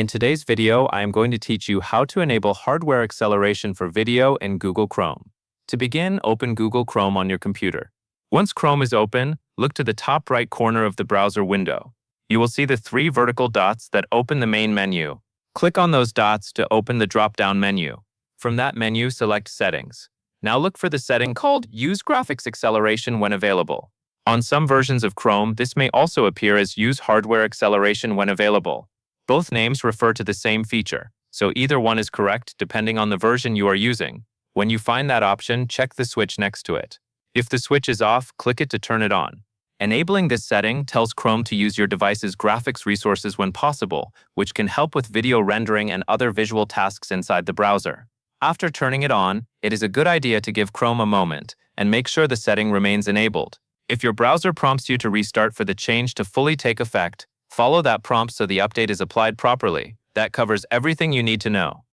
In today's video, I am going to teach you how to enable hardware acceleration for video in Google Chrome. To begin, open Google Chrome on your computer. Once Chrome is open, look to the top right corner of the browser window. You will see the three vertical dots that open the main menu. Click on those dots to open the drop-down menu. From that menu, select Settings. Now look for the setting called Use Graphics Acceleration when available. On some versions of Chrome, this may also appear as Use Hardware Acceleration when available. Both names refer to the same feature, so either one is correct depending on the version you are using. When you find that option, check the switch next to it. If the switch is off, click it to turn it on. Enabling this setting tells Chrome to use your device's graphics resources when possible, which can help with video rendering and other visual tasks inside the browser. After turning it on, it is a good idea to give Chrome a moment and make sure the setting remains enabled. If your browser prompts you to restart for the change to fully take effect, follow that prompt so the update is applied properly. That covers everything you need to know.